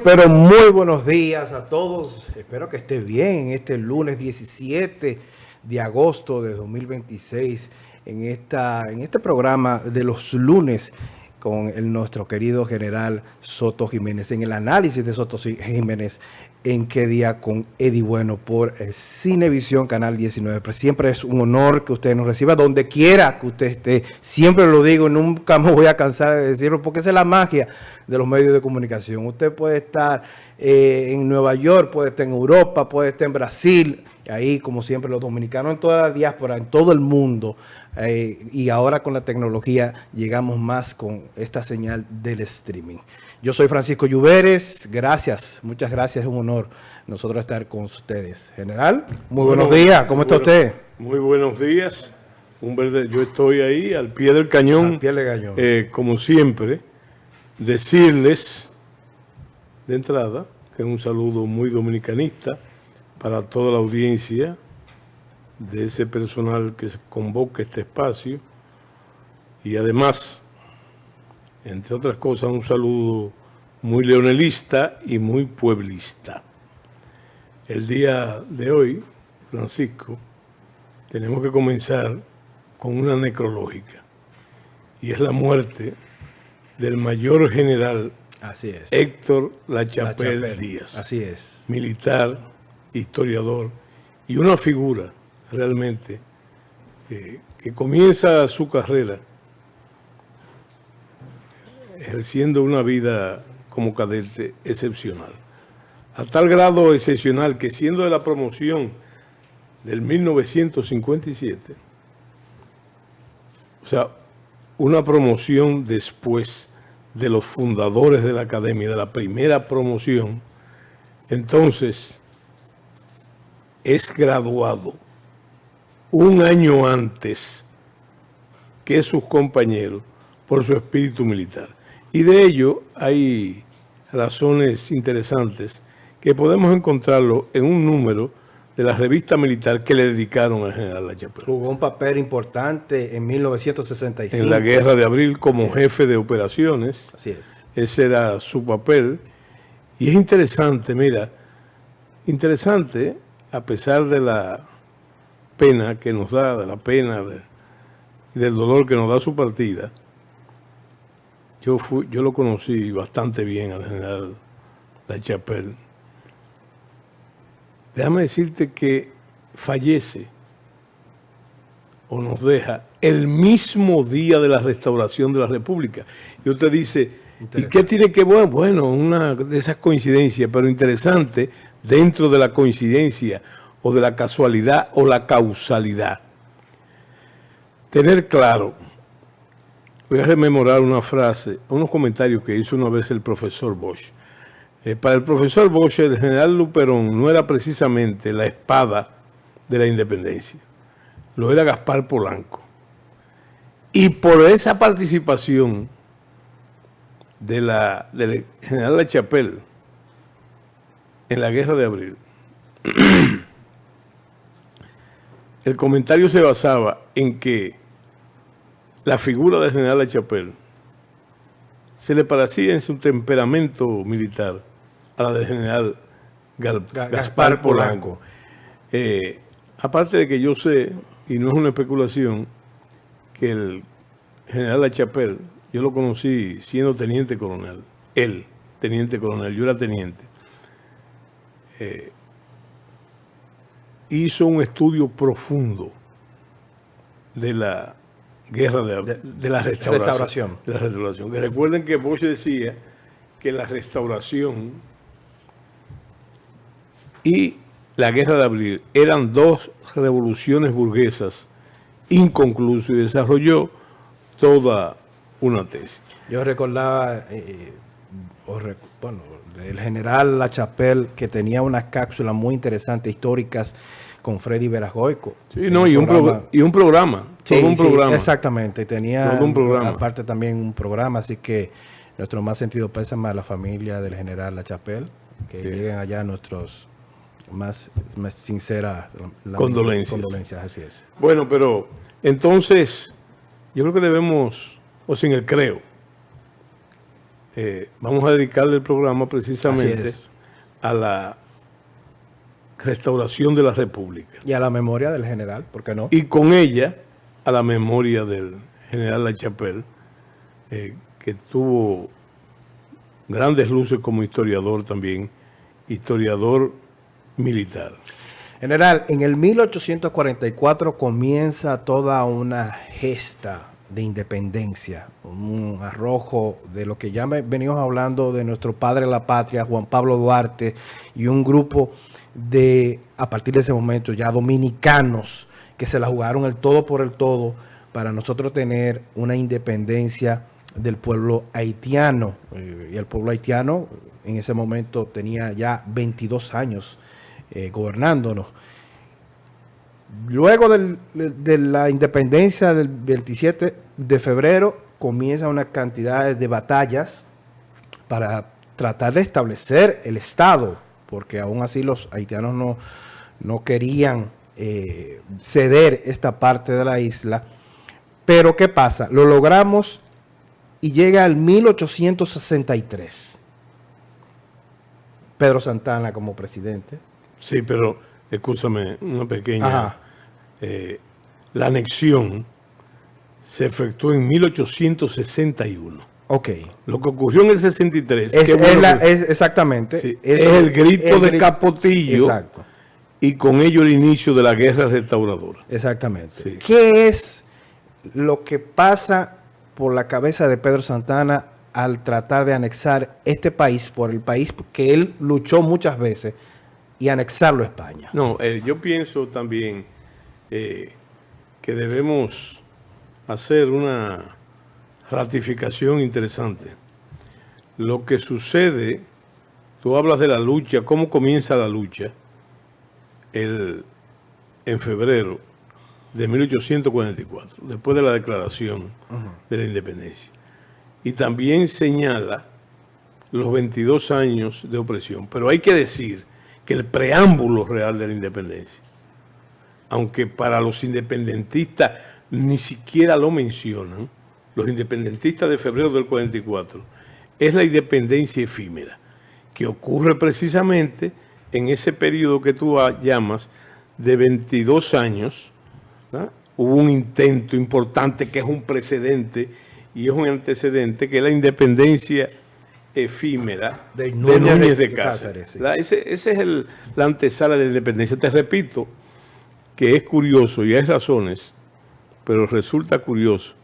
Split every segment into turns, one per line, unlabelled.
pero muy buenos días a todos. Espero que esté bien en este lunes 17 de agosto de 2026, en este programa de los lunes con nuestro querido general Soto Jiménez, en el análisis de Soto Jiménez, en qué día con Eddie Bueno por Cinevisión Canal 19. Pero siempre es un honor que usted nos reciba donde quiera que usted esté. Siempre lo digo, nunca me voy a cansar de decirlo, porque esa es la magia de los medios de comunicación. Usted puede estar en Nueva York, puede estar en Europa, puede estar en Brasil, y ahí, como siempre, los dominicanos en toda la diáspora, en todo el mundo, y ahora con la tecnología llegamos más con esta señal del streaming. Yo soy Francisco Lluveres, gracias, muchas gracias, es un honor nosotros estar con ustedes. General, muy buenos días, ¿cómo está usted?
Muy buenos días, yo estoy ahí al pie del cañón,
al pie del cañón.
Como siempre, decirles de entrada que es un saludo muy dominicanista para toda la audiencia de ese personal que convoca este espacio, y además, entre otras cosas, un saludo muy leonelista y muy pueblista. El día de hoy, Francisco, tenemos que comenzar con una necrológica, y es la muerte del mayor general Héctor Lachapelle Díaz.
Así es.
Militar, historiador y una figura realmente que comienza su carrera ejerciendo una vida como cadete excepcional. A tal grado excepcional que, siendo de la promoción del 1957, o sea, una promoción después de los fundadores de la academia, de la primera promoción, entonces es graduado un año antes que sus compañeros por su espíritu militar. Y de ello hay razones interesantes que podemos encontrarlo en un número de la revista militar que le dedicaron al general Lachapelle.
Jugó un papel importante en 1965.
En la Guerra de Abril como jefe de operaciones.
Así es.
Ese era su papel. Y es interesante, mira, interesante, a pesar de la pena que nos da, de la pena y del dolor que nos da su partida, yo lo conocí bastante bien al general Lachapelle. Déjame decirte que fallece o nos deja el mismo día de la restauración de la República. Y usted dice, ¿y qué tiene que ver? Bueno, una de esas coincidencias, pero interesante dentro de la coincidencia o de la casualidad o la causalidad. Tener claro, voy a rememorar una frase, unos comentarios que hizo una vez el profesor Bosch. Para el profesor Bosch, el general Luperón no era precisamente la espada de la independencia, lo era Gaspar Polanco. Y por esa participación del general Lachapelle en la Guerra de Abril, el comentario se basaba en que la figura del general Lachapelle se le parecía en su temperamento militar a la del general Gaspar Polanco. Aparte de que yo sé, y no es una especulación, que el general Lachapelle, yo lo conocí siendo teniente coronel. Él, teniente coronel, yo era teniente. Hizo un estudio profundo de la guerra de la restauración. De la restauración. Que recuerden que Bosch decía que la restauración y la guerra de abril eran dos revoluciones burguesas inconclusas, y desarrolló toda una tesis.
Yo recordaba, el general Lachapelle, que tenía unas cápsulas muy interesantes, históricas, con Freddy Veragoico.
Sí, no, y un programa.
Sí,
todo un programa.
Exactamente. Tenía
todo un programa.
Aparte también un programa, así que nuestro más sentido pésame a la familia del general Lachapelle, que lleguen allá nuestros más sinceras
condolencias.
Así es.
Bueno, pero entonces yo creo que debemos, o sin el creo, vamos a dedicarle el programa precisamente
es.
a la restauración de la República.
Y a la memoria del general, ¿por qué no?
Y con ella a la memoria del general Lachapelle, que tuvo grandes luces como historiador también, historiador militar.
General, en el 1844 comienza toda una gesta de independencia, un arrojo de lo que ya venimos hablando de nuestro padre de la patria, Juan Pablo Duarte, y un grupo de, a partir de ese momento, ya dominicanos que se la jugaron el todo por el todo para nosotros tener una independencia del pueblo haitiano. Y el pueblo haitiano en ese momento tenía ya 22 años gobernándonos. Luego de la independencia del 27 de febrero comienza una cantidad de batallas para tratar de establecer el Estado, porque aún así los haitianos no querían ceder esta parte de la isla. Pero ¿qué pasa? Lo logramos y llega al 1863. Pedro Santana como presidente.
Sí, pero escúchame, una pequeña. La anexión se efectuó en 1861.
Ok.
Lo que ocurrió en el 63
exactamente.
Sí, es el grito de Capotillo.
Exacto.
Y con ello el inicio de la guerra restauradora.
Exactamente.
Sí.
¿Qué es lo que pasa por la cabeza de Pedro Santana al tratar de anexar este país por el país que él luchó muchas veces y anexarlo a España?
No, yo pienso también que debemos hacer una ratificación interesante. Lo que sucede, tú hablas de la lucha, cómo comienza la lucha en febrero de 1844, después de la declaración de la independencia. Y también señala los 22 años de opresión. Pero hay que decir que el preámbulo real de la independencia, aunque para los independentistas ni siquiera lo mencionan, los independentistas de febrero del 44, es la independencia efímera, que ocurre precisamente en ese periodo que tú llamas de 22 años. ¿No? Hubo un intento importante que es un precedente y es un antecedente, que es la independencia efímera de Núñez de Cáceres. Sí. Ese es la antesala de la independencia. Te repito que es curioso y hay razones, pero resulta curioso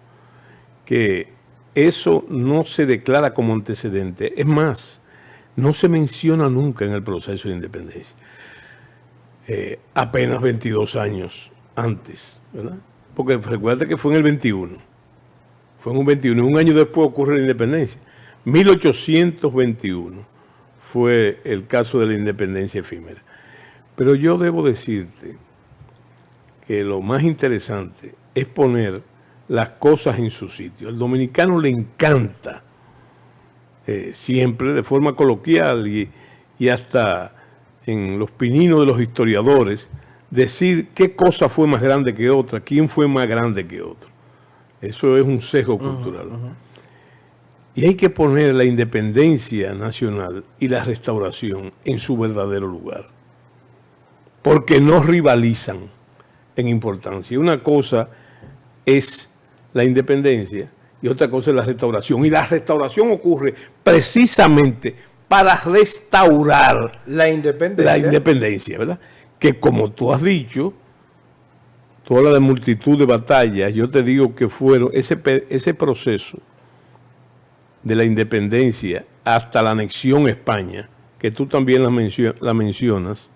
que eso no se declara como antecedente. Es más, no se menciona nunca en el proceso de independencia. Apenas 22 años antes, ¿verdad? Porque recuerda que fue en el 21. Fue en un 21. Un año después ocurre la independencia. 1821 fue el caso de la independencia efímera. Pero yo debo decirte que lo más interesante es poner las cosas en su sitio. Al dominicano le encanta siempre de forma coloquial y hasta en los pininos de los historiadores decir qué cosa fue más grande que otra, quién fue más grande que otro. Eso es un sesgo cultural. Y hay que poner la independencia nacional y la restauración en su verdadero lugar, porque no rivalizan en importancia. Una cosa es la independencia y otra cosa es la restauración. Y la restauración ocurre precisamente para restaurar
la
independencia, ¿verdad? Que como tú has dicho, toda la multitud de batallas, yo te digo que fueron ese proceso de la independencia hasta la anexión a España, que tú también la mencionas,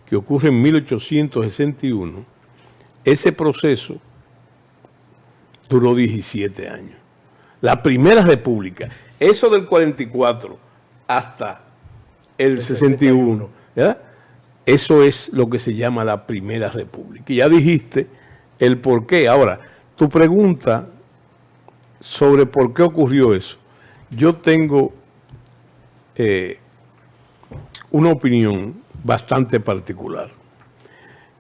que ocurre en 1861, ese proceso duró 17 años. La primera república, eso del 44 hasta el 61, ¿verdad? Eso es lo que se llama la primera república. Y ya dijiste el por qué. Ahora, tu pregunta sobre por qué ocurrió eso. Yo tengo una opinión bastante particular.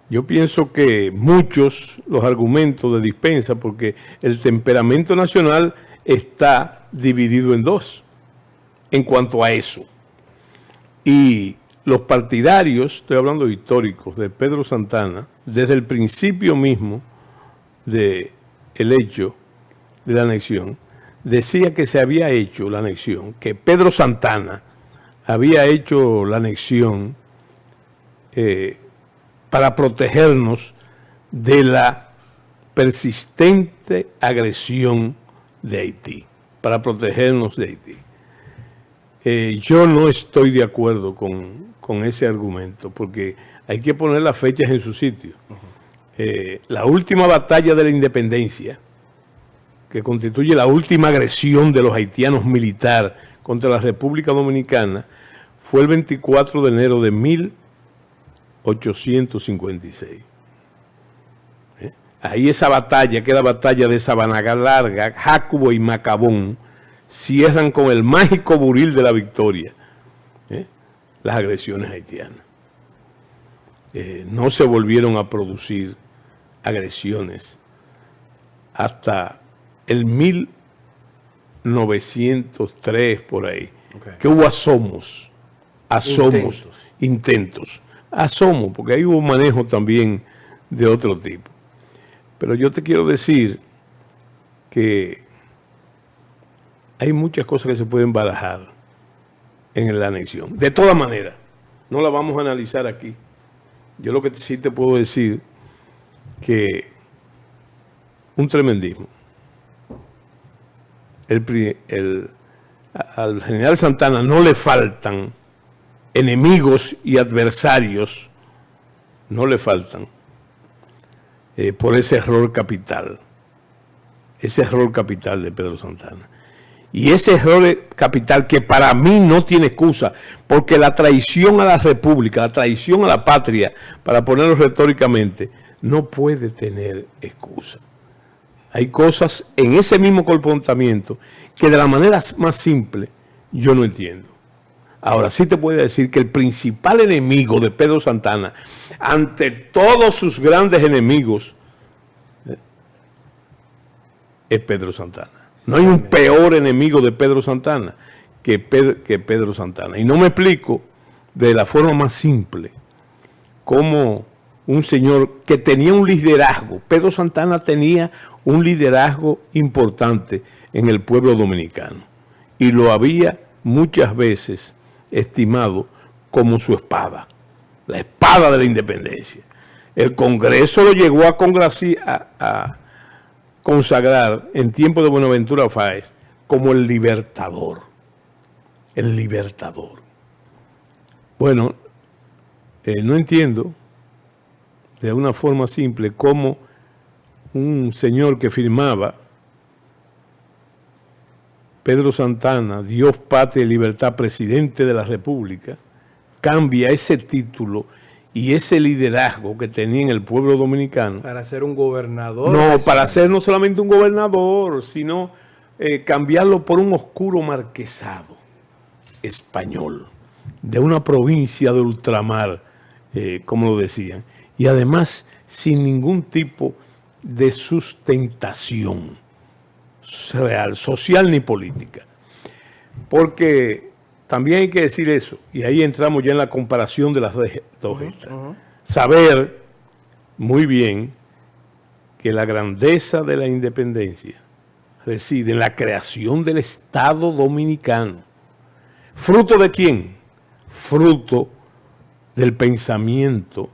Yo pienso que muchos los argumentos de dispensa, porque el temperamento nacional está dividido en dos. en cuanto a eso. Y los partidarios, estoy hablando históricos, de Pedro Santana, desde el principio mismo del hecho de la anexión, decía que se había hecho la anexión, que Pedro Santana había hecho la anexión para protegernos de la persistente agresión de Haití, para protegernos de Haití. Yo no estoy de acuerdo con ese argumento, porque hay que poner las fechas en su sitio. La última batalla de la independencia, que constituye la última agresión de los haitianos militar contra la República Dominicana, fue el 24 de enero de 1856. Ahí esa batalla, que es la batalla de Sabana Larga, Jacobo y Macabón, cierran con el mágico buril de la victoria las agresiones haitianas. No se volvieron a producir agresiones hasta el 1903, por ahí, que hubo asomos, intentos, porque ahí hubo manejo también de otro tipo. Pero yo te quiero decir que hay muchas cosas que se pueden barajar en la anexión. De todas maneras, no la vamos a analizar aquí. Yo lo que sí te puedo decir que un tremendismo. Al general Santana no le faltan enemigos y adversarios, no le faltan por ese error capital de Pedro Santana. Y ese error capital que para mí no tiene excusa, porque la traición a la República, la traición a la patria, para ponerlo retóricamente, no puede tener excusa. Hay cosas en ese mismo comportamiento que de la manera más simple yo no entiendo. Ahora sí te puedo decir que el principal enemigo de Pedro Santana, ante todos sus grandes enemigos, es Pedro Santana. No hay un peor enemigo de Pedro Santana que Pedro Santana. Y no me explico de la forma más simple cómo un señor que tenía un liderazgo, Pedro Santana tenía un liderazgo importante en el pueblo dominicano y lo había muchas veces estimado como su espada, la espada de la independencia. El Congreso lo llegó a consagrar en tiempo de Buenaventura Fáez como el libertador. El libertador. Bueno, no entiendo de una forma simple cómo un señor que firmaba Pedro Santana, Dios, Patria y Libertad, presidente de la República, cambia ese título y ese liderazgo que tenía en el pueblo dominicano.
Para ser un gobernador.
No, para ser no solamente un gobernador, sino cambiarlo por un oscuro marquesado español, de una provincia de ultramar, como lo decían. Y además sin ningún tipo de sustentación real, social ni política. Porque también hay que decir eso, y ahí entramos ya en la comparación de las dos estas. Saber muy bien que la grandeza de la independencia reside en la creación del Estado Dominicano. ¿Fruto de quién? Fruto del pensamiento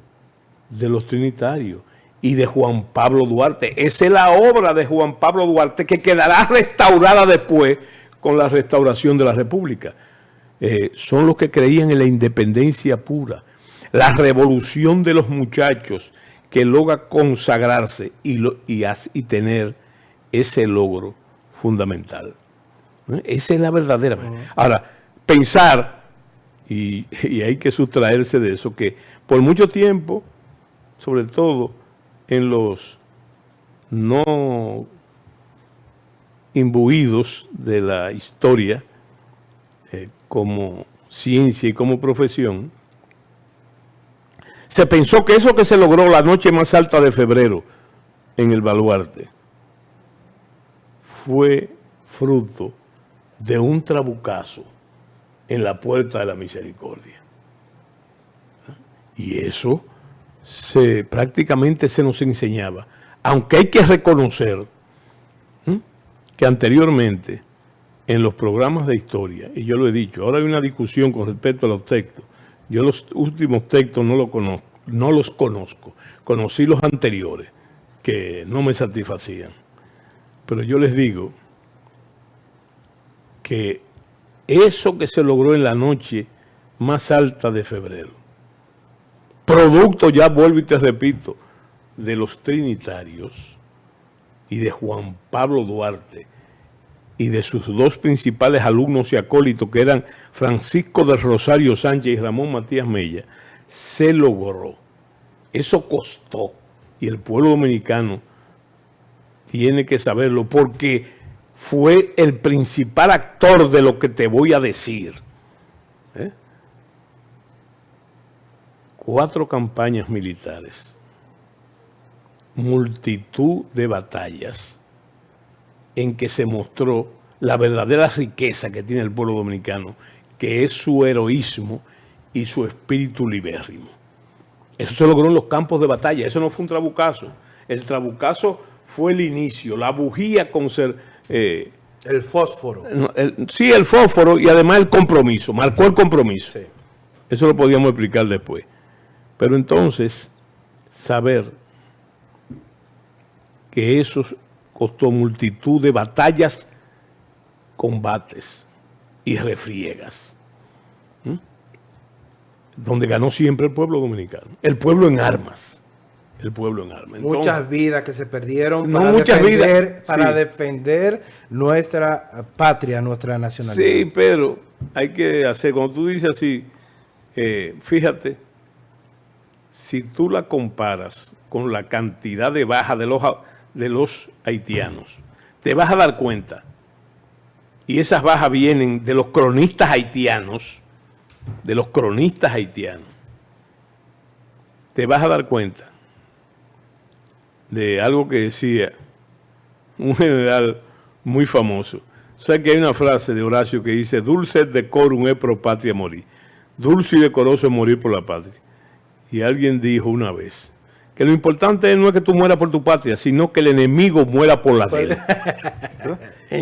de los trinitarios y de Juan Pablo Duarte. Esa es la obra de Juan Pablo Duarte que quedará restaurada después con la restauración de la República. Son los que creían en la independencia pura, la revolución de los muchachos que logra consagrarse y tener ese logro fundamental. Esa es la verdadera. Ahora, pensar, y hay que sustraerse de eso, que por mucho tiempo, sobre todo en los no imbuidos de la historia como ciencia y como profesión, se pensó que eso que se logró la noche más alta de febrero en el Baluarte fue fruto de un trabucazo en la puerta de la misericordia. Y eso prácticamente se nos enseñaba. Aunque hay que reconocer que anteriormente en los programas de historia, y yo lo he dicho, ahora hay una discusión con respecto a los textos. Yo los últimos textos no los conozco. Conocí los anteriores, que no me satisfacían. Pero yo les digo que eso que se logró en la noche más alta de febrero, producto, ya vuelvo y te repito, de los trinitarios y de Juan Pablo Duarte y de sus dos principales alumnos y acólitos, que eran Francisco del Rosario Sánchez y Ramón Matías Mella, se logró. Eso costó, y el pueblo dominicano tiene que saberlo, porque fue el principal actor de lo que te voy a decir. 4 campañas militares, multitud de batallas en que se mostró la verdadera riqueza que tiene el pueblo dominicano, que es su heroísmo y su espíritu libérrimo. Eso se logró en los campos de batalla. Eso no fue un trabucazo. El trabucazo fue el inicio, la bujía con
el fósforo.
Sí, el fósforo, y además el compromiso. Marcó el compromiso. Sí. Eso lo podíamos explicar después. Pero entonces, saber que eso costó multitud de batallas, combates y refriegas, donde ganó siempre el pueblo dominicano, el pueblo en armas. El pueblo en armas. Entonces,
muchas vidas que se perdieron
para
defender nuestra patria, nuestra nacionalidad.
Sí, pero hay que hacer, cuando tú dices así, fíjate, si tú la comparas con la cantidad de bajas de los haitianos, te vas a dar cuenta, y esas bajas vienen de los cronistas haitianos, te vas a dar cuenta de algo que decía un general muy famoso. O sea, que hay una frase de Horacio que dice: dulce et decorum est pro patria morir. Dulce y decoroso es morir por la patria. Y alguien dijo una vez que lo importante no es que tú mueras por tu patria, sino que el enemigo muera por la de él.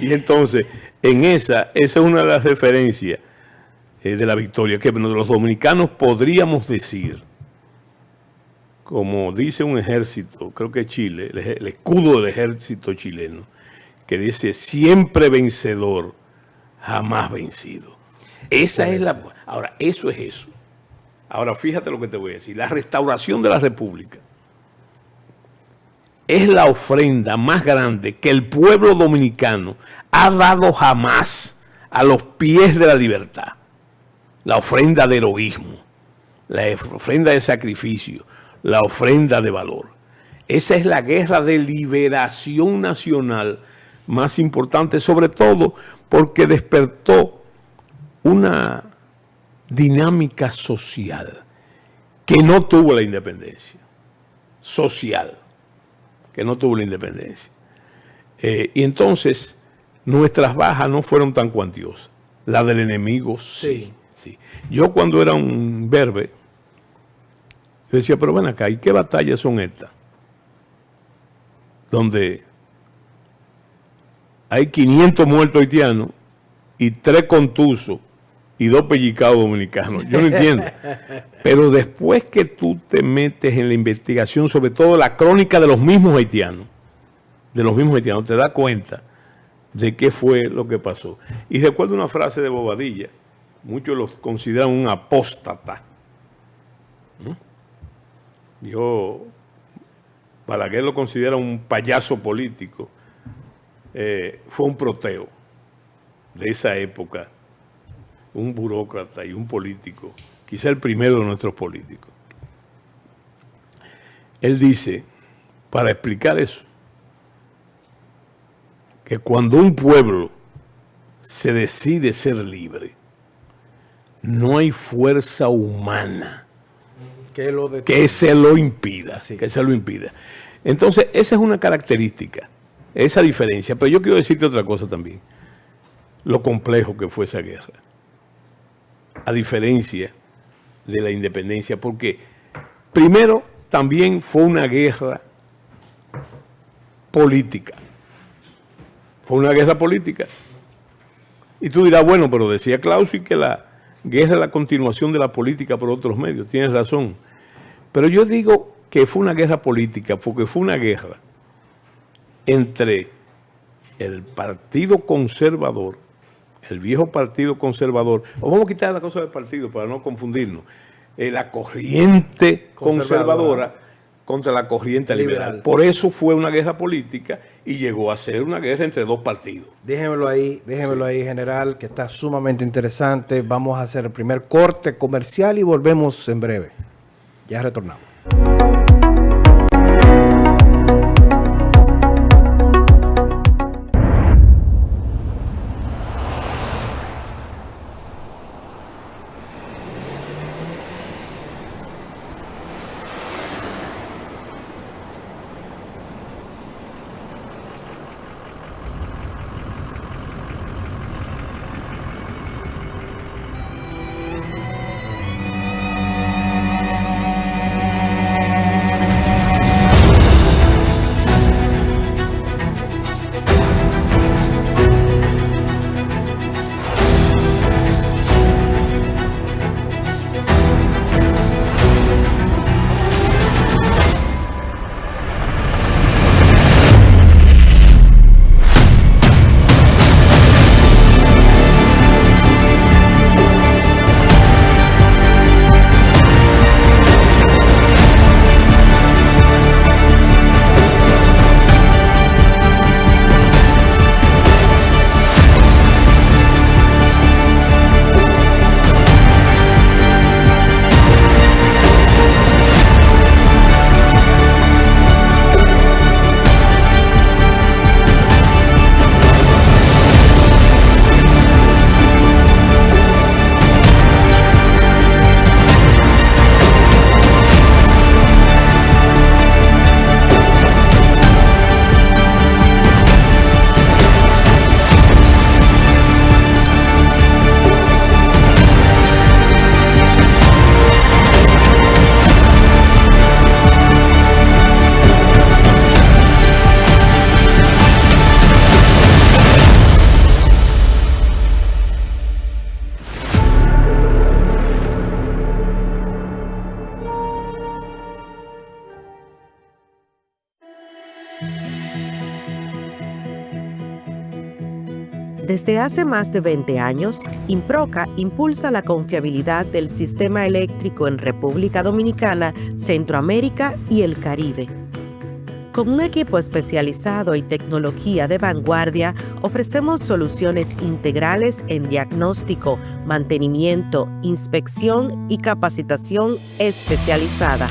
Y entonces, esa es una de las referencias de la victoria, que los dominicanos podríamos decir, como dice un ejército, creo que Chile, el escudo del ejército chileno, que dice: siempre vencedor, jamás vencido. Esa es la... Ahora, eso es eso. Ahora, fíjate lo que te voy a decir. La restauración de la República es la ofrenda más grande que el pueblo dominicano ha dado jamás a los pies de la libertad. La ofrenda de heroísmo, la ofrenda de sacrificio, la ofrenda de valor. Esa es la guerra de liberación nacional más importante, sobre todo porque despertó una dinámica social que no tuvo la independencia. Social, que no tuvo la independencia. Y entonces, nuestras bajas no fueron tan cuantiosas. La del enemigo, sí. Yo, cuando era un berbe, yo decía: pero ven acá, ¿y qué batallas son estas? Donde hay 500 muertos haitianos y 3 contusos y 2 pellicados dominicanos. Yo no entiendo. Pero después que tú te metes en la investigación, sobre todo la crónica de los mismos haitianos, te das cuenta de qué fue lo que pasó. Y recuerdo una frase de Bobadilla. Muchos los consideran un apóstata. Balaguer lo considera un payaso político. Fue un proteo de esa época, un burócrata y un político, quizá el primero de nuestros políticos. Él dice, para explicar eso, que cuando un pueblo se decide ser libre, no hay fuerza humana que se lo impida. Entonces, esa es una característica, esa diferencia. Pero yo quiero decirte otra cosa también, lo complejo que fue esa guerra. a diferencia de la independencia, porque primero también fue una guerra política. Fue una guerra política. Y tú dirás, bueno, pero decía Clausewitz que la guerra es la continuación de la política por otros medios. Tienes razón. Pero yo digo que fue una guerra política porque fue una guerra entre el Partido Conservador, el viejo Partido Conservador, o vamos a quitar la cosa del partido para no confundirnos, la corriente conservadora contra la corriente liberal. Por eso fue una guerra política y llegó a ser una guerra entre dos partidos.
Déjemelo ahí, general, que está sumamente interesante. Vamos a hacer el primer corte comercial y volvemos en breve. Ya retornamos.
Desde hace más de 20 años, Improca impulsa la confiabilidad del sistema eléctrico en República Dominicana, Centroamérica y el Caribe. Con un equipo especializado y tecnología de vanguardia, ofrecemos soluciones integrales en diagnóstico, mantenimiento, inspección y capacitación especializada.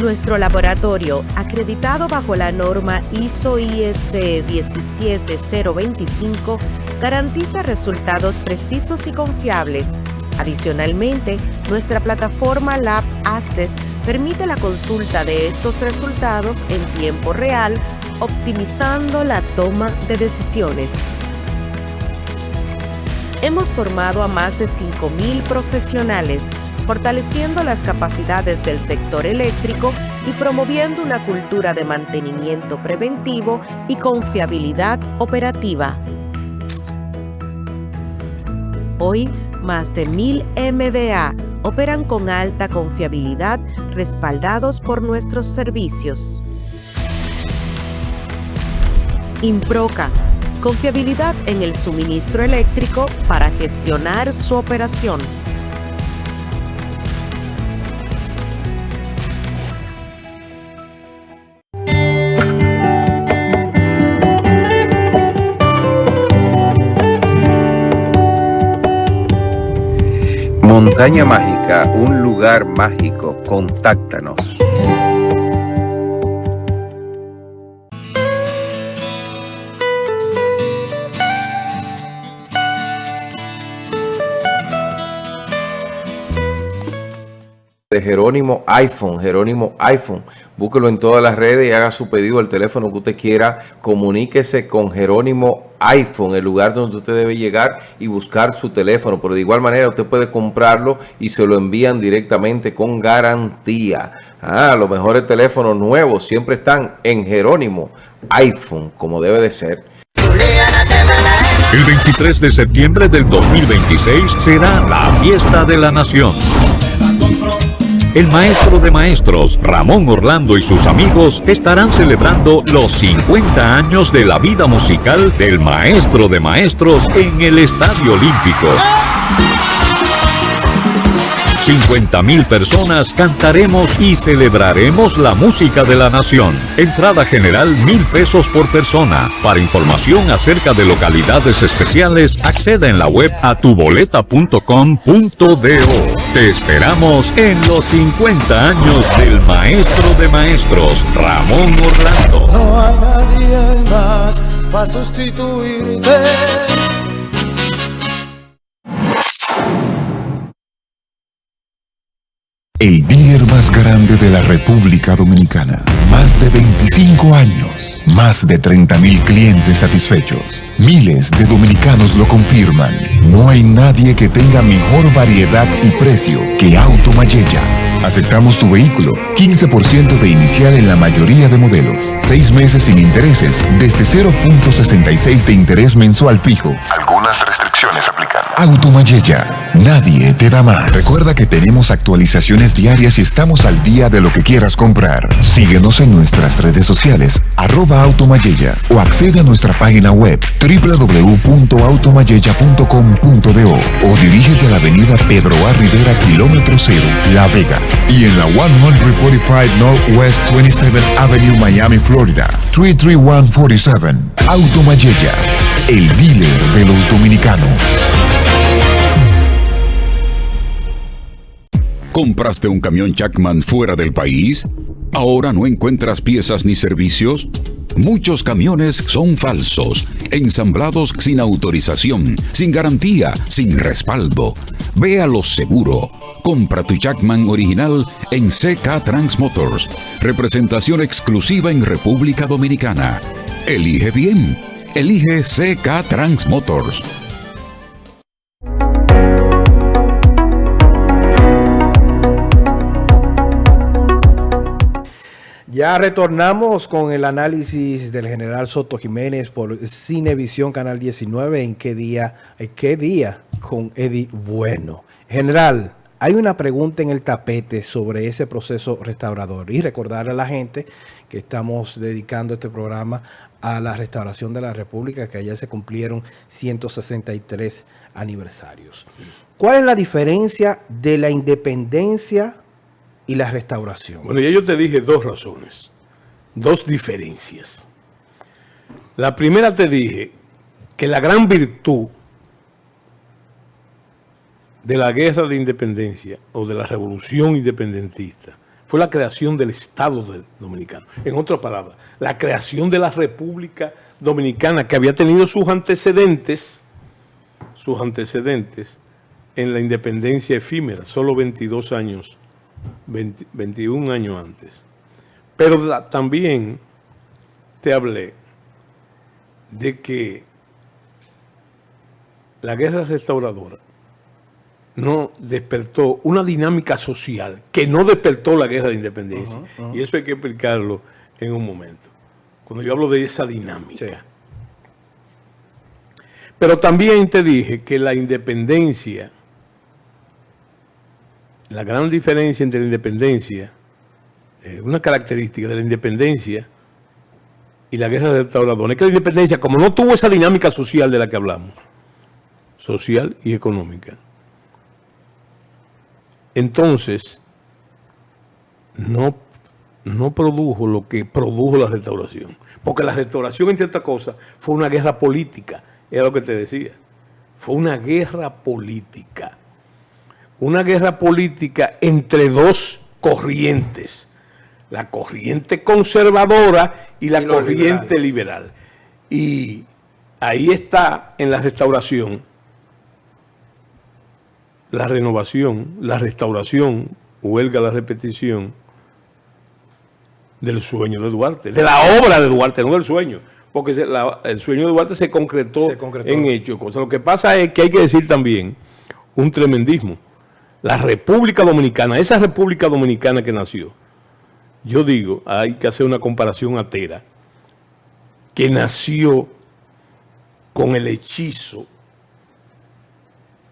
Nuestro laboratorio, acreditado bajo la norma ISO/IEC 17025, garantiza resultados precisos y confiables. Adicionalmente, nuestra plataforma Lab Access permite la consulta de estos resultados en tiempo real, optimizando la toma de decisiones. Hemos formado a más de 5.000 profesionales, fortaleciendo las capacidades del sector eléctrico y promoviendo una cultura de mantenimiento preventivo y confiabilidad operativa. Hoy, más de 1.000 MVA operan con alta confiabilidad, respaldados por nuestros servicios. Improca, confiabilidad en el suministro eléctrico para gestionar su operación.
Montaña Mágica, un lugar mágico. Contáctanos. de Jerónimo iPhone. Jerónimo iPhone. Búsquelo en todas las redes y haga su pedido al teléfono que usted quiera. Comuníquese con Jerónimo iPhone, el lugar donde usted debe llegar y buscar su teléfono. Pero de igual manera usted puede comprarlo y se lo envían directamente con garantía. Los mejores teléfonos nuevos siempre están en Jerónimo iPhone, como debe de ser.
El 23 de septiembre del 2026 será la fiesta de la nación. El maestro de maestros, Ramón Orlando, y sus amigos estarán celebrando los 50 años de la vida musical del maestro de maestros en el Estadio Olímpico. 50,000 personas cantaremos y celebraremos la música de la nación. Entrada general $1,000 por persona. Para información acerca de localidades especiales, acceda en la web a tuboleta.com.do. Te esperamos en los 50 años del maestro de maestros, Ramón Orlando.
No hay nadie más para sustituirte.
El dealer más grande de la República Dominicana. Más de 25 años. Más de 30,000 clientes satisfechos. Miles de dominicanos lo confirman. No hay nadie que tenga mejor variedad y precio que Auto Mayella. Aceptamos tu vehículo. 15% de inicial en la mayoría de modelos. 6 meses sin intereses. Desde 0.66 de interés mensual fijo. Algunas restricciones aplican. Auto Mayella. Nadie te da más. Recuerda que tenemos actualizaciones diarias y estamos al día de lo que quieras comprar. Síguenos en nuestras redes sociales, @automayella, o accede a nuestra página web www.automayella.com.do o dirígete a la avenida Pedro A. Rivera, kilómetro 0, La Vega, y en la 145 Northwest 27th Avenue, Miami, Florida, 33147. Auto Mayella, el dealer de los dominicanos.
¿Compraste un camión Jackman fuera del país? ¿Ahora no encuentras piezas ni servicios? Muchos camiones son falsos, ensamblados sin autorización, sin garantía, sin respaldo. Ve a lo seguro. Compra tu Jackman original en CK Trans Motors. Representación exclusiva en República Dominicana. Elige bien. Elige CK Trans Motors.
Ya retornamos con el análisis del general Soto Jiménez por Cinevisión Canal 19. ¿En qué día? Con Eddie Bueno. General, hay una pregunta en el tapete sobre ese proceso restaurador. Y recordarle a la gente que estamos dedicando este programa a la restauración de la República, que ayer se cumplieron 163 aniversarios. Sí. ¿Cuál es la diferencia de la independencia y la restauración?
Bueno, ya yo te dije 2 razones, 2 diferencias. La primera, te dije que la gran virtud de la guerra de independencia o de la revolución independentista fue la creación del Estado Dominicano. En otras palabras, la creación de la República Dominicana, que había tenido sus antecedentes en la independencia efímera, solo 22 años 21 años antes. Pero también te hablé de que la guerra restauradora no despertó una dinámica social que no despertó la guerra de independencia. Y eso hay que explicarlo en un momento, cuando yo hablo de esa dinámica. Sí. Pero también te dije que la independencia, la gran diferencia entre la independencia, una característica de la independencia y la guerra restauradora, es que la independencia, como no tuvo esa dinámica social de la que hablamos, social y económica, entonces no produjo lo que produjo la restauración. Porque la restauración, entre otras cosas, fue una guerra política, era lo que te decía. Fue una guerra política. Una guerra política entre 2 corrientes, la corriente conservadora y la corriente liberal. Y ahí está en la restauración, la renovación, la restauración, huelga la repetición del sueño de Duarte, de la obra de Duarte, no del sueño, porque el sueño de Duarte se concretó en hechos. Lo que pasa es que hay que decir también un tremendismo. La República Dominicana, esa República Dominicana que nació, yo digo, hay que hacer una comparación atera, que nació con el hechizo.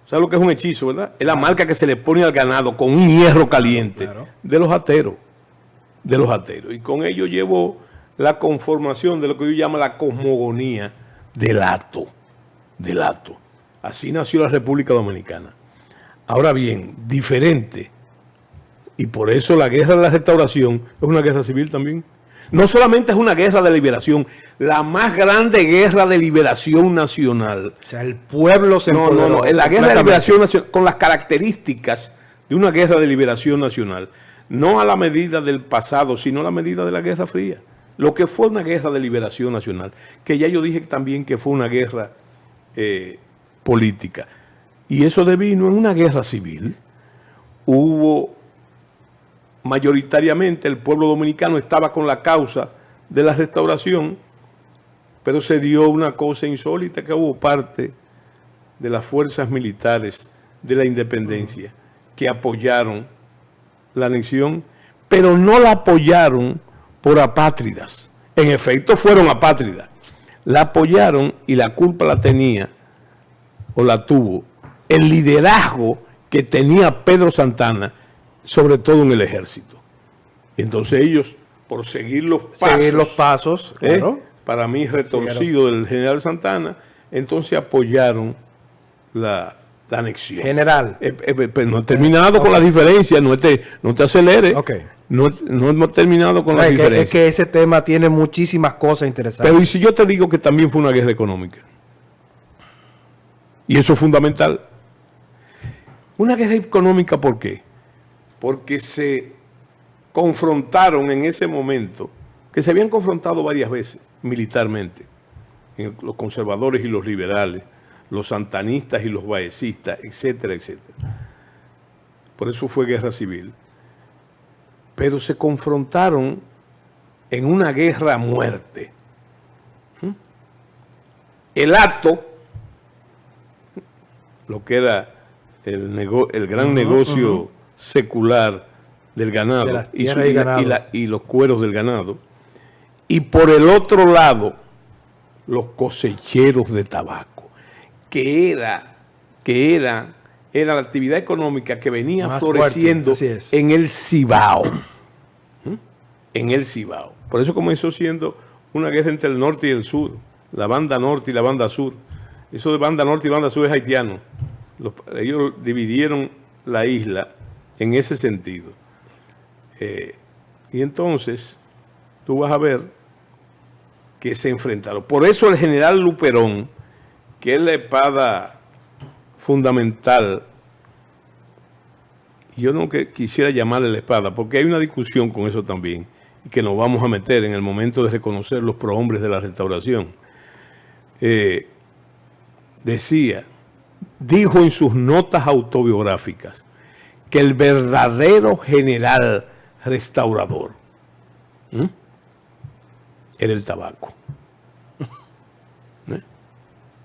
¿Sabes lo que es un hechizo, verdad? Es la marca que se le pone al ganado con un hierro caliente, de los ateros. De los ateros. Y con ello llevó la conformación de lo que yo llamo la cosmogonía del hato. Así nació la República Dominicana. Ahora bien, diferente. Y por eso la guerra de la restauración es una guerra civil también. No solamente es una guerra de liberación, la más grande guerra de liberación nacional.
O sea, el pueblo se empoderó.
No, la guerra de liberación nacional, con las características de una guerra de liberación nacional. No a la medida del pasado, sino a la medida de la Guerra Fría. Lo que fue una guerra de liberación nacional, que ya yo dije también que fue una guerra política. Y eso devino en una guerra civil. Hubo, mayoritariamente, el pueblo dominicano estaba con la causa de la restauración, pero se dio una cosa insólita, que hubo parte de las fuerzas militares de la independencia que apoyaron la anexión, pero no la apoyaron por apátridas. En efecto, fueron apátridas. La apoyaron y la culpa la tenía, o la tuvo, el liderazgo que tenía Pedro Santana, sobre todo en el ejército. Entonces ellos, por seguir los pasos,
claro,
para mí retorcido del general Santana, entonces apoyaron la anexión.
General.
Pero no he terminado con la diferencia, no te acelere. No hemos terminado con la diferencia.
Es que ese tema tiene muchísimas cosas interesantes.
Pero ¿y si yo te digo que también fue una guerra económica? Y eso es fundamental. Una guerra económica, ¿por qué? Porque se confrontaron en ese momento, que se habían confrontado varias veces militarmente, los conservadores y los liberales, los santanistas y los baecistas, etcétera, etcétera. Por eso fue guerra civil. Pero se confrontaron en una guerra a muerte. El hato, lo que era el gran negocio secular del ganado, y los cueros del ganado, y por el otro lado, los cosecheros de tabaco, que era la actividad económica que venía más floreciendo en el Cibao. En el Cibao. Por eso comenzó siendo una guerra entre el norte y el sur, la banda norte y la banda sur. Eso de banda norte y banda sur es haitiano. Ellos dividieron la isla en ese sentido. Y entonces tú vas a ver que se enfrentaron. Por eso el general Luperón, que es la espada fundamental, yo no quisiera llamarle la espada, porque hay una discusión con eso también, y que nos vamos a meter en el momento de reconocer los prohombres de la restauración. Dijo en sus notas autobiográficas que el verdadero general restaurador era el tabaco.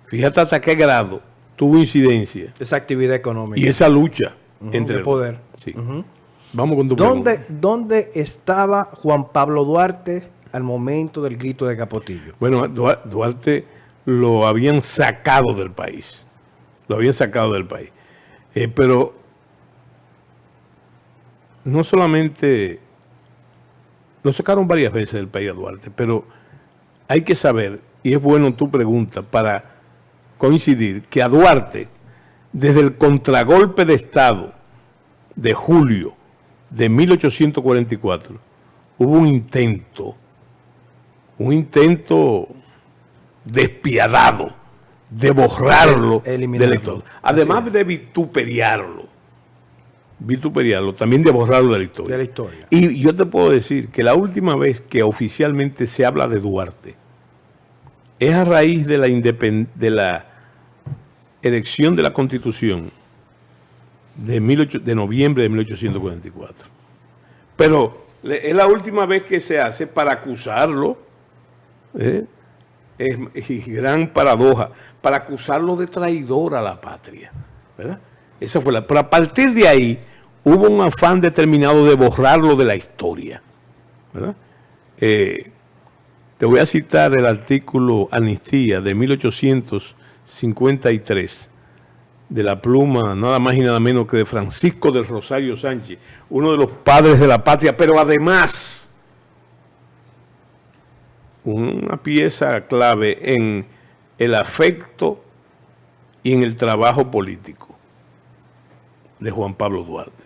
Fíjate hasta qué grado tuvo incidencia
esa actividad económica
y esa lucha entre
el poder.
Sí. Vamos con tu pregunta.
¿Dónde estaba Juan Pablo Duarte al momento del grito de Capotillo?
Bueno, Duarte lo habían sacado del país. Pero no solamente lo sacaron varias veces del país a Duarte, pero hay que saber, y es bueno tu pregunta para coincidir, que a Duarte, desde el contragolpe de Estado de julio de 1844, hubo un intento despiadado de borrarlo de la historia. Además de vituperiarlo, también de borrarlo de la historia. Y yo te puedo decir que la última vez que oficialmente se habla de Duarte es a raíz de la elección de la Constitución de noviembre de 1844. Pero es la última vez que se hace para acusarlo, y gran paradoja, para acusarlo de traidor a la patria, ¿verdad? Esa fue pero a partir de ahí hubo un afán determinado de borrarlo de la historia, ¿verdad? Te voy a citar el artículo Amnistía de 1853 de la pluma nada más y nada menos que de Francisco del Rosario Sánchez, uno de los padres de la patria, pero además una pieza clave en el afecto y en el trabajo político de Juan Pablo Duarte,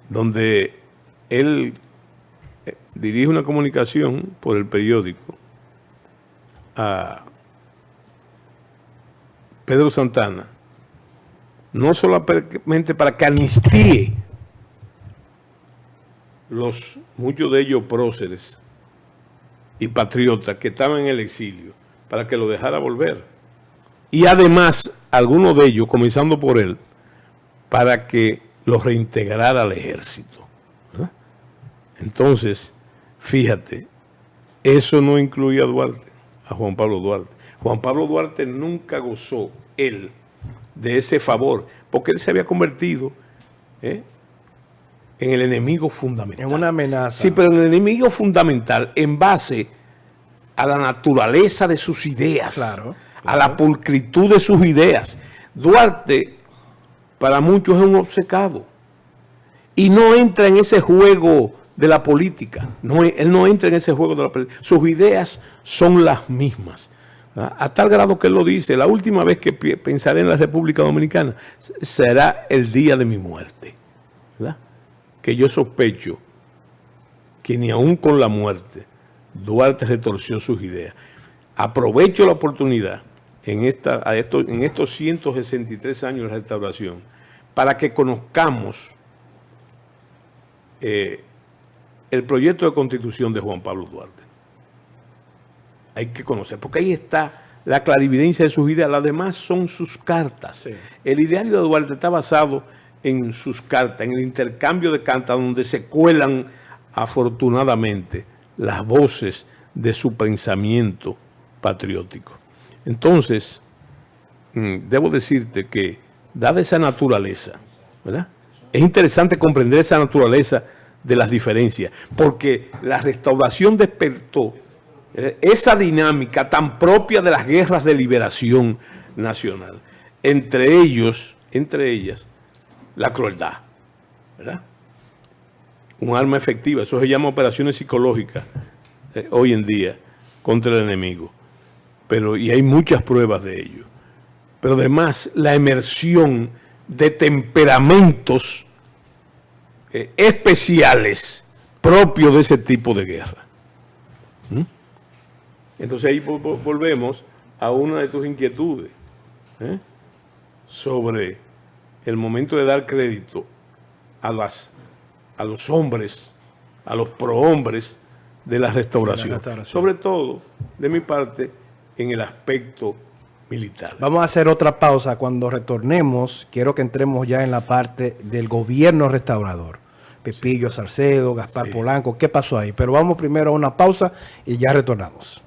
donde él dirige una comunicación por el periódico a Pedro Santana, no solamente para que amnistíe muchos de ellos próceres y patriotas que estaban en el exilio, para que lo dejara volver. Y además, algunos de ellos, comenzando por él, para que lo reintegrara al ejército, ¿verdad? Entonces, fíjate, eso no incluía a Duarte, a Juan Pablo Duarte. Juan Pablo Duarte nunca gozó, él, de ese favor, porque él se había convertido en el enemigo fundamental.
En una amenaza.
Sí, pero en el enemigo fundamental en base a la naturaleza de sus ideas,
claro.
A la pulcritud de sus ideas. Duarte, para muchos, es un obcecado y no entra en ese juego de la política. Él no entra en ese juego de la política. Sus ideas son las mismas, ¿verdad? A tal grado que él lo dice: la última vez que pensaré en la República Dominicana será el día de mi muerte, ¿verdad? Que yo sospecho que ni aún con la muerte Duarte retorció sus ideas. Aprovecho la oportunidad en estos 163 años de restauración para que conozcamos el proyecto de constitución de Juan Pablo Duarte. Hay que conocer, porque ahí está la clarividencia de sus ideas. Las demás son sus cartas. Sí. El ideario de Duarte está basado en sus cartas, en el intercambio de cartas, donde se cuelan afortunadamente las voces de su pensamiento patriótico. Entonces, debo decirte que, dada esa naturaleza, ¿verdad? Es interesante comprender esa naturaleza de las diferencias, porque la restauración despertó esa dinámica tan propia de las guerras de liberación nacional. Entre ellas, la crueldad, ¿verdad? Un arma efectiva, eso se llama operaciones psicológicas hoy en día contra el enemigo. Y hay muchas pruebas de ello. Pero además, la emersión de temperamentos especiales propios de ese tipo de guerra. Entonces ahí volvemos a una de tus inquietudes sobre el momento de dar crédito a los hombres, a los prohombres de la restauración. Sobre todo, de mi parte, en el aspecto militar.
Vamos a hacer otra pausa. Cuando retornemos, quiero que entremos ya en la parte del gobierno restaurador. Pepillo Salcedo, Gaspar Polanco, ¿qué pasó ahí? Pero vamos primero a una pausa y ya retornamos.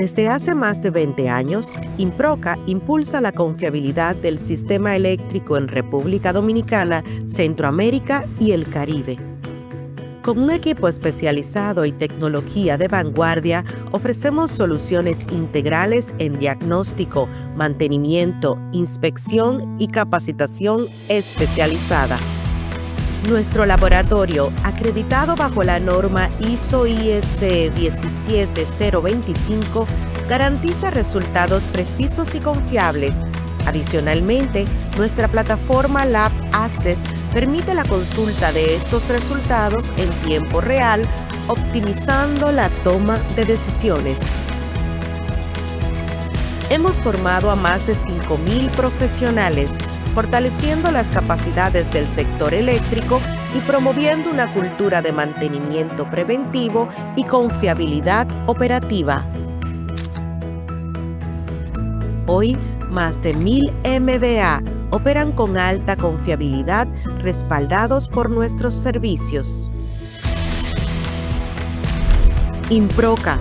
Desde hace más de 20 años, Improca impulsa la confiabilidad del sistema eléctrico en República Dominicana, Centroamérica y el Caribe. Con un equipo especializado y tecnología de vanguardia, ofrecemos soluciones integrales en diagnóstico, mantenimiento, inspección y capacitación especializada. Nuestro laboratorio, acreditado bajo la norma ISO/IEC 17025, garantiza resultados precisos y confiables. Adicionalmente, nuestra plataforma Lab Access permite la consulta de estos resultados en tiempo real, optimizando la toma de decisiones. Hemos formado a más de 5.000 profesionales, fortaleciendo las capacidades del sector eléctrico y promoviendo una cultura de mantenimiento preventivo y confiabilidad operativa. Hoy, más de 1.000 MVA operan con alta confiabilidad, respaldados por nuestros servicios. Improca,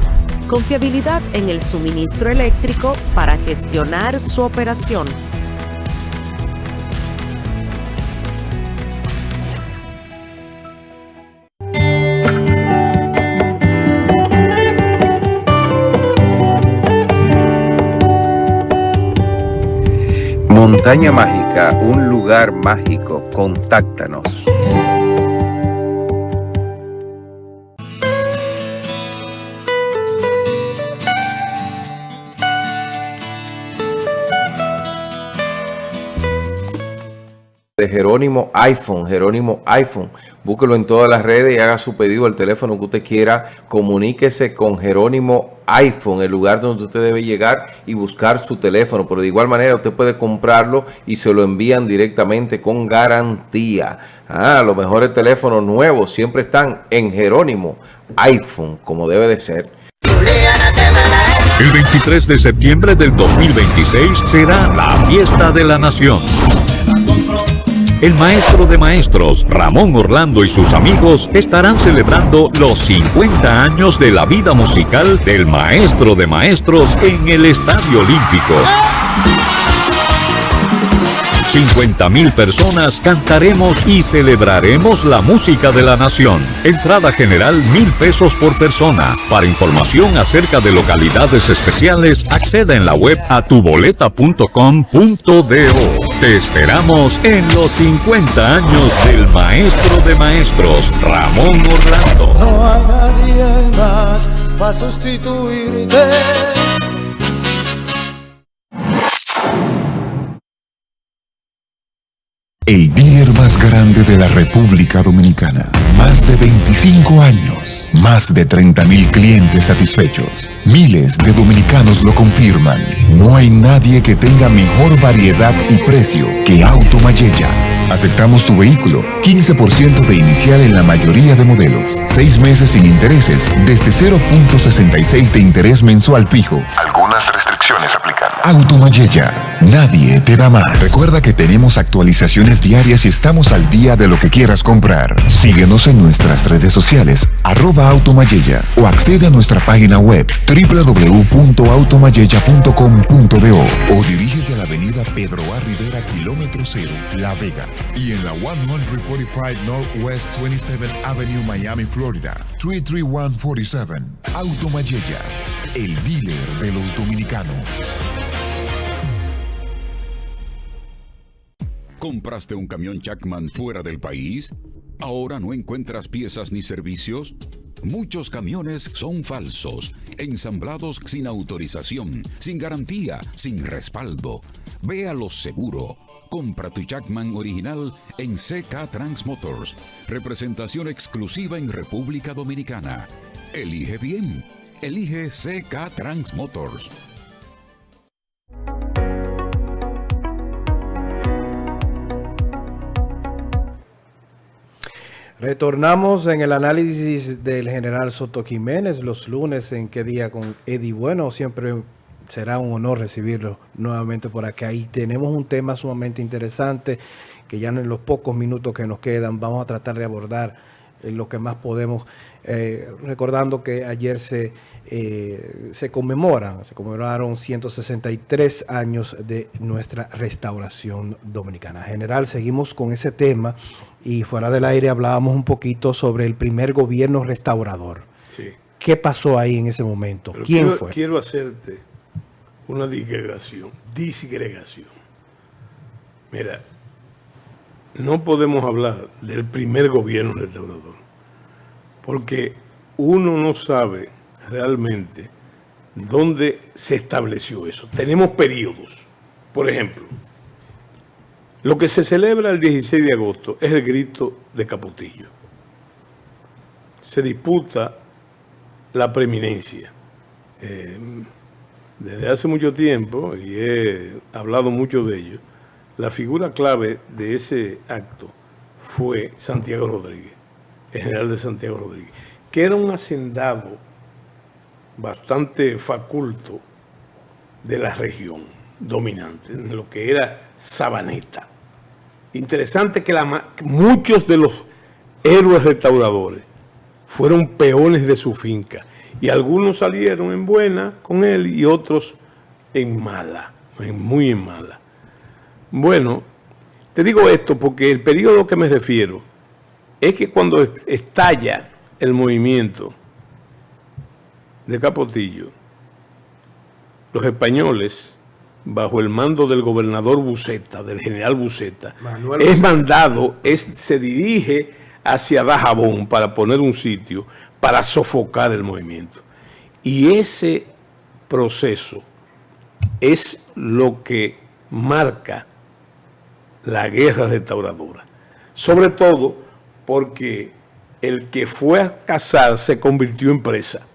confiabilidad en el suministro eléctrico para gestionar su operación.
Montaña Mágica, un lugar mágico. Contáctanos. De Jerónimo iPhone. Búsquelo en todas las redes y haga su pedido al teléfono que usted quiera. Comuníquese con Jerónimo iPhone, el lugar donde usted debe llegar y buscar su teléfono. Pero de igual manera usted puede comprarlo y se lo envían directamente con garantía. Los mejores teléfonos nuevos siempre están en Jerónimo iPhone, como debe de ser.
El 23 de septiembre del 2026 será la fiesta de la nación. El maestro de maestros, Ramón Orlando, y sus amigos estarán celebrando los 50 años de la vida musical del maestro de maestros en el Estadio Olímpico. 50.000 personas cantaremos y celebraremos la música de la nación. Entrada general 1,000 pesos por persona. Para información acerca de localidades especiales, acceda en la web a tuboleta.com.do. Te esperamos en los 50 años del maestro de maestros, Ramón Orlando.
No hay nadie más para sustituirte.
El dealer más grande de la República Dominicana. Más de 25 años. Más de 30.000 clientes satisfechos. Miles de dominicanos lo confirman. No hay nadie que tenga mejor variedad y precio que Auto Mayella. Aceptamos tu vehículo. 15% de inicial en la mayoría de modelos. 6 meses sin intereses. Desde 0.66 de interés mensual fijo. Algunas restricciones aplican. Auto Mayella. Nadie te da más. Recuerda que tenemos actualizaciones diarias y estamos al día de lo que quieras comprar. Síguenos en nuestras redes sociales, @Automayella, o accede a nuestra página web www.automayella.com.do o dirígete a la avenida Pedro A. Rivera, kilómetro 0, La Vega, y en la 145 Northwest 27th Avenue, Miami, Florida, 33147. Automayella, el dealer de los dominicanos.
¿Compraste un camión Jackman fuera del país? ¿Ahora no encuentras piezas ni servicios? Muchos camiones son falsos, ensamblados sin autorización, sin garantía, sin respaldo. Ve a lo seguro. Compra tu Jackman original en CK Trans Motors. Representación exclusiva en República Dominicana. Elige bien. Elige CK Trans Motors.
Retornamos en el análisis del general Soto Jiménez los lunes en Qué Día con Eddie Bueno. Siempre será un honor recibirlo nuevamente por acá. Y tenemos un tema sumamente interesante que ya en los pocos minutos que nos quedan vamos a tratar de abordar lo que más podemos, recordando que ayer se conmemoraron 163 años de nuestra restauración dominicana. General, seguimos con ese tema y fuera del aire hablábamos un poquito sobre el primer gobierno restaurador.
Sí.
¿Qué pasó ahí en ese momento?
Pero
¿Quién fue?
Quiero hacerte una disgregación. Mira, no podemos hablar del primer gobierno restaurador, porque uno no sabe realmente dónde se estableció eso. Tenemos periodos. Por ejemplo, lo que se celebra el 16 de agosto es el grito de Capotillo. Se disputa la preeminencia. Desde hace mucho tiempo, y he hablado mucho de ello, la figura clave de ese acto fue Santiago Rodríguez, el general de Santiago Rodríguez, que era un hacendado bastante faculto de la región dominante, en lo que era Sabaneta. Interesante que muchos de los héroes restauradores fueron peones de su finca, y algunos salieron en buena con él y otros en mala, muy en mala. Bueno, te digo esto porque el periodo que me refiero es que cuando estalla el movimiento de Capotillo, los españoles, bajo el mando del gobernador Buceta, del general Buceta, se dirige hacia Dajabón para poner un sitio para sofocar el movimiento. Y ese proceso es lo que marca la guerra restauradora. Sobre todo porque el que fue a cazar se convirtió en presa.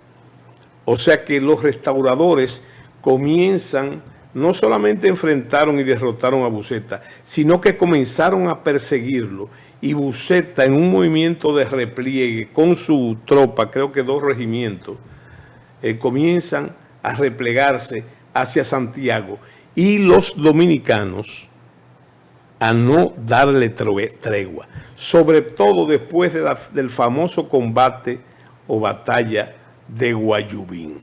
O sea que los restauradores comienzan, no solamente enfrentaron y derrotaron a Buceta, sino que comenzaron a perseguirlo. Y Buceta, en un movimiento de repliegue con su tropa, creo que 2 regimientos, comienzan a replegarse hacia Santiago. Y los dominicanos a no darle tregua, sobre todo después del famoso combate o batalla de Guayubín.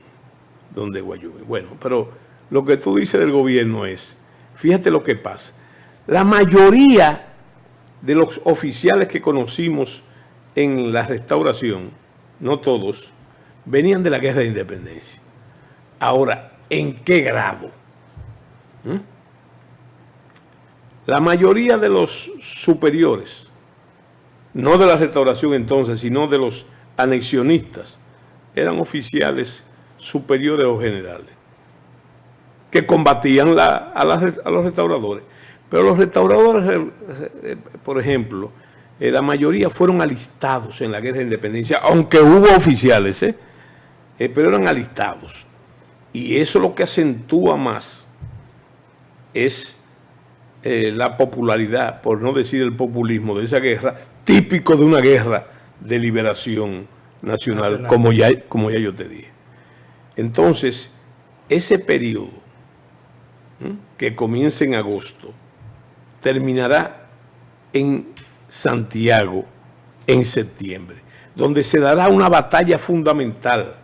Bueno, pero lo que tú dices del gobierno es, fíjate lo que pasa. La mayoría de los oficiales que conocimos en la restauración, no todos, venían de la guerra de independencia. Ahora, ¿en qué grado? La mayoría de los superiores, no de la restauración entonces, sino de los anexionistas, eran oficiales superiores o generales, que combatían a los restauradores. Pero los restauradores, por ejemplo, la mayoría fueron alistados en la guerra de independencia, aunque hubo oficiales, pero eran alistados. Y eso lo que acentúa más es la popularidad, por no decir el populismo de esa guerra, típico de una guerra de liberación nacional. Como ya yo te dije. Entonces, ese periodo que comienza en agosto terminará en Santiago en septiembre, donde se dará una batalla fundamental,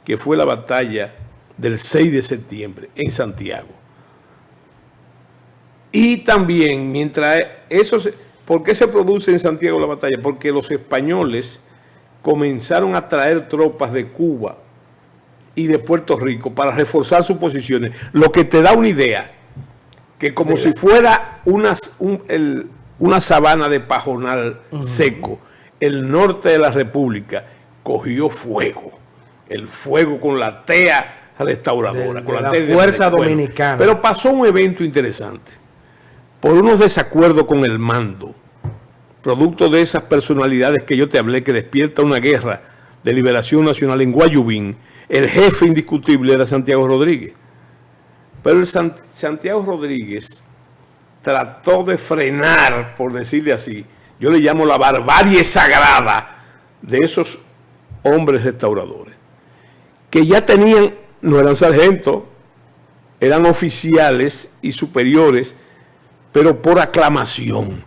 que fue la batalla del 6 de septiembre en Santiago. Y también, mientras eso ¿por qué se produce en Santiago la batalla? Porque los españoles comenzaron a traer tropas de Cuba y de Puerto Rico para reforzar sus posiciones, lo que te da una idea, que como si fuera una sabana de pajonal seco, el norte de la República cogió fuego, el fuego con la TEA restauradora, con la
fuerza dominicana.
Pero pasó un evento interesante, por unos desacuerdos con el mando, producto de esas personalidades que yo te hablé, que despierta una guerra de liberación nacional en Guayubín. El jefe indiscutible era Santiago Rodríguez. Pero Santiago Rodríguez trató de frenar, por decirle así, yo le llamo la barbarie sagrada de esos hombres restauradores, que ya tenían, no eran sargentos, eran oficiales y superiores, pero por aclamación,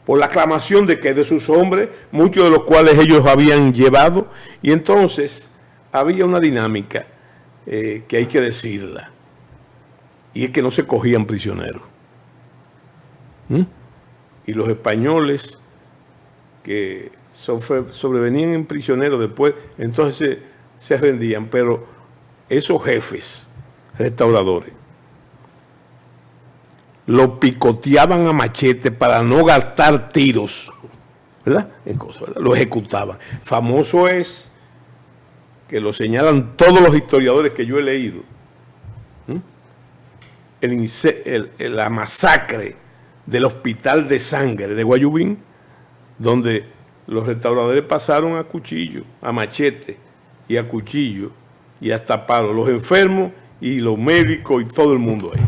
por la aclamación de que de sus hombres, muchos de los cuales ellos habían llevado, y entonces había una dinámica que hay que decirla, y es que no se cogían prisioneros. Y los españoles que sobrevenían en prisioneros después, entonces se rendían, pero esos jefes restauradores lo picoteaban a machete para no gastar tiros, ¿verdad? En cosas, ¿verdad? Lo ejecutaban. Famoso es, que lo señalan todos los historiadores que yo he leído, la masacre del Hospital de Sangre de Guayubín, donde los restauradores pasaron a cuchillo, a machete y a cuchillo y hasta palo, los enfermos y los médicos y todo el mundo ahí.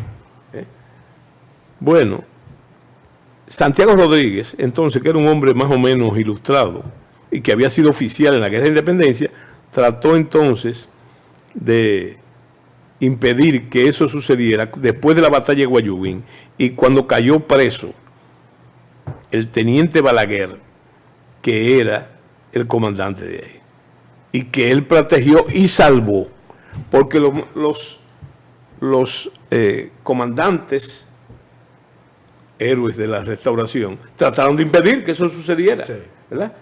Bueno, Santiago Rodríguez, entonces, que era un hombre más o menos ilustrado y que había sido oficial en la Guerra de Independencia, trató entonces de impedir que eso sucediera después de la batalla de Guayubín. Y cuando cayó preso el teniente Balaguer, que era el comandante de ahí, y que él protegió y salvó, porque los comandantes, héroes de la restauración, trataron de impedir que eso sucediera, sí, ¿verdad?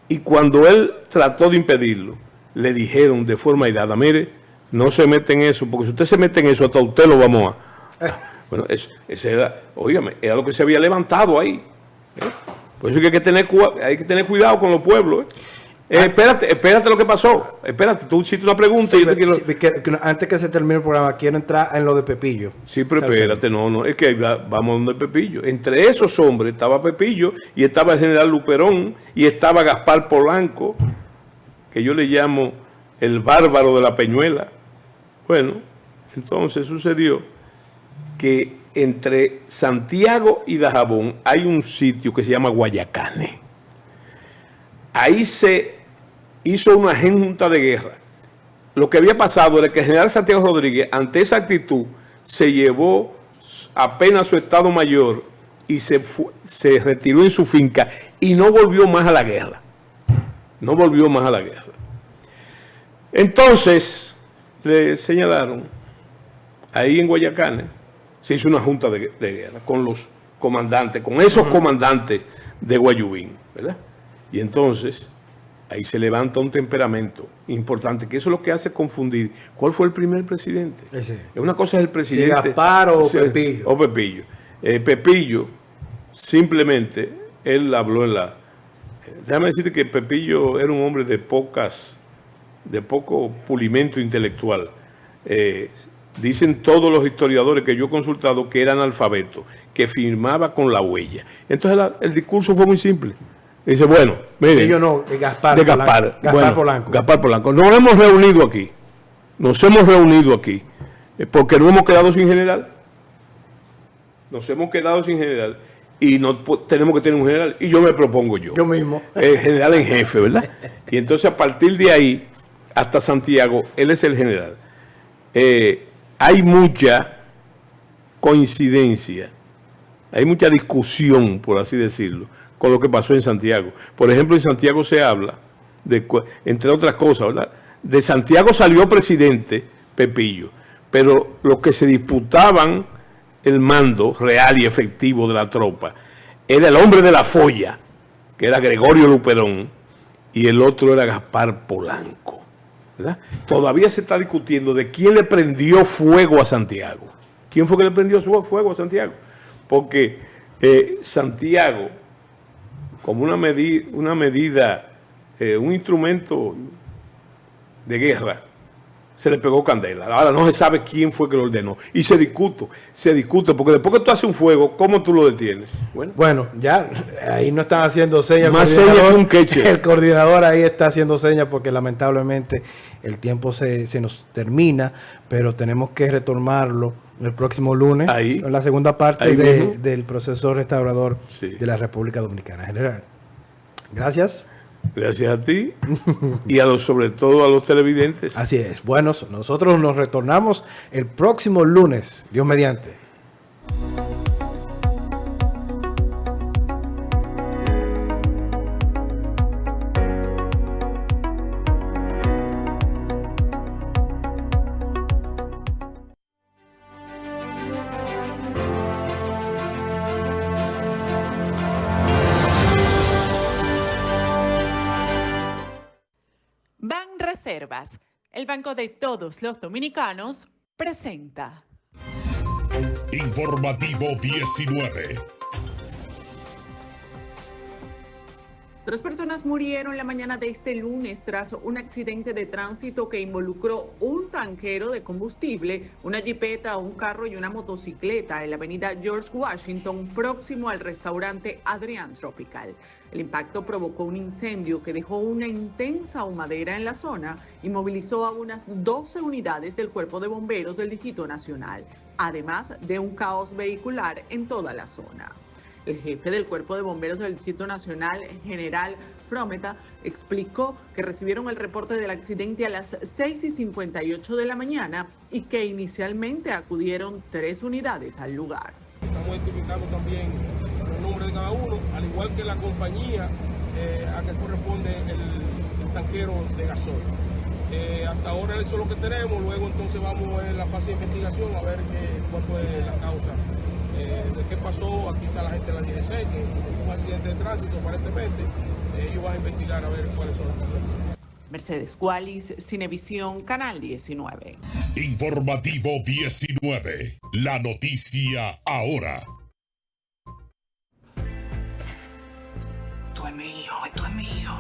Y cuando él trató de impedirlo, le dijeron de forma airada: mire, no se mete en eso, porque si usted se mete en eso, hasta usted lo vamos a... Bueno, ese era, óigame, era lo que se había levantado ahí. Por eso es que hay que tener cuidado con los pueblos. Espérate lo que pasó. Espérate, tú hiciste una pregunta.
Sí, antes que se termine el programa, quiero entrar en lo de Pepillo.
Sí, pero espérate, no, es que vamos donde Pepillo. Entre esos hombres estaba Pepillo, y estaba el general Luperón, y estaba Gaspar Polanco, que yo le llamo el bárbaro de la Peñuela. Bueno, entonces sucedió que entre Santiago y Dajabón hay un sitio que se llama Guayacane. Ahí se hizo una junta de guerra. Lo que había pasado era que el general Santiago Rodríguez, ante esa actitud, se llevó apenas su estado mayor y se retiró en su finca y no volvió más a la guerra. No volvió más a la guerra. Entonces le señalaron, ahí en Guayacane, se hizo una junta de guerra con los comandantes, con esos comandantes de Guayubín, ¿verdad? Y entonces ahí se levanta un temperamento importante, que eso es lo que hace confundir cuál fue el primer presidente. Una cosa es el presidente.
Gaspar o Pepillo.
O Pepillo. Pepillo, simplemente, él habló en la... Déjame decirte que Pepillo era un hombre de poco pulimento intelectual. Dicen todos los historiadores que yo he consultado que era analfabeto, que firmaba con la huella. Entonces el discurso fue muy simple. Dice, bueno, mire.
Yo no, Gaspar Polanco.
Gaspar Polanco. Nos hemos reunido aquí, porque no hemos quedado sin general. Y no tenemos que tener un general. Y yo me propongo yo.
Yo mismo.
El general en jefe, ¿verdad? Y entonces a partir de ahí, hasta Santiago, él es el general. Hay mucha coincidencia, hay mucha discusión, por así decirlo, con lo que pasó en Santiago. Por ejemplo, en Santiago se habla, entre otras cosas, ¿verdad? De Santiago salió presidente Pepillo, pero los que se disputaban el mando real y efectivo de la tropa era el hombre de la folla, que era Gregorio Luperón, y el otro era Gaspar Polanco, ¿verdad? Todavía se está discutiendo de quién le prendió fuego a Santiago. ¿Quién fue que le prendió fuego a Santiago? Porque Santiago, como una medida, un instrumento de guerra, se le pegó candela. Ahora no se sabe quién fue que lo ordenó. Y se discute, porque después que tú haces un fuego, ¿cómo tú lo detienes?
Bueno, ya ahí no están haciendo señas.
Más señas que un queche.
El coordinador ahí está haciendo señas porque lamentablemente el tiempo se nos termina, pero tenemos que retomarlo el próximo lunes, ahí, en la segunda parte del proceso restaurador de la República Dominicana. General, gracias.
Gracias a ti y sobre todo a los televidentes.
Así es. Bueno, nosotros nos retornamos el próximo lunes, Dios mediante.
Reservas, el banco de todos los dominicanos, presenta.
Informativo 19.
3 personas murieron la mañana de este lunes tras un accidente de tránsito que involucró un tanquero de combustible, una jipeta, un carro y una motocicleta en la avenida George Washington, próximo al restaurante Adrián Tropical. El impacto provocó un incendio que dejó una intensa humadera en la zona y movilizó a unas 12 unidades del Cuerpo de Bomberos del Distrito Nacional, además de un caos vehicular en toda la zona. El jefe del Cuerpo de Bomberos del Distrito Nacional, General Frometa, explicó que recibieron el reporte del accidente a las 6:58 de la mañana y que inicialmente acudieron 3 unidades al lugar.
Estamos identificando también el nombre de cada uno, al igual que la compañía a que corresponde el tanquero de gasoil. Hasta ahora eso es lo que tenemos, luego entonces vamos en la fase de investigación a ver cuál fue la causa. De qué pasó. Aquí está la gente de la DGC, que hubo un accidente de tránsito aparentemente. Ellos van a investigar a ver cuáles son las consecuencias.
Mercedes Gualis, Cinevisión, Canal 19.
Informativo 19. La noticia ahora.
Esto es mío, esto es mío.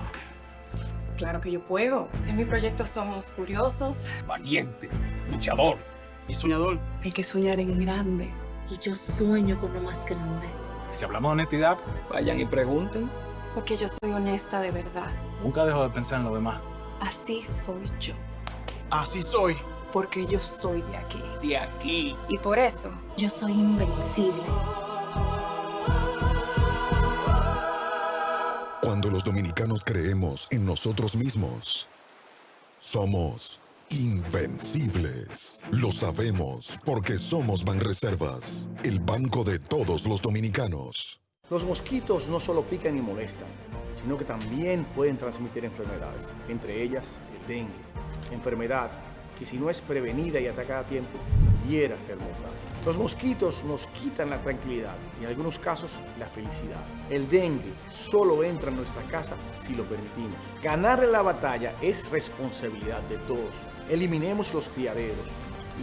Claro que yo puedo.
En mi proyecto somos curiosos,
Valiente, luchador y soñador.
Hay que soñar en grande.
y yo sueño con lo más grande.
Si hablamos de honestidad, vayan y pregunten.
Porque yo soy honesta de verdad.
Nunca dejo de pensar en lo demás.
Así soy yo.
Así soy.
Porque yo soy de aquí.
De aquí.
Y por eso, yo soy invencible.
Cuando los dominicanos creemos en nosotros mismos, somos invencibles. Lo sabemos porque somos Banreservas, el banco de todos los dominicanos.
Los mosquitos no solo pican y molestan, sino que también pueden transmitir enfermedades, entre ellas el dengue, enfermedad que si no es prevenida y atacada a tiempo, pudiera ser mortal. Los mosquitos nos quitan la tranquilidad y en algunos casos la felicidad. El dengue solo entra en nuestra casa si lo permitimos. Ganarle la batalla es responsabilidad de todos. Eliminemos los criaderos,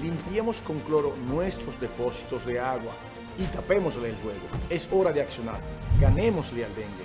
limpiemos con cloro nuestros depósitos de agua y tapémosle el fuego. Es hora de accionar. Ganémosle al dengue.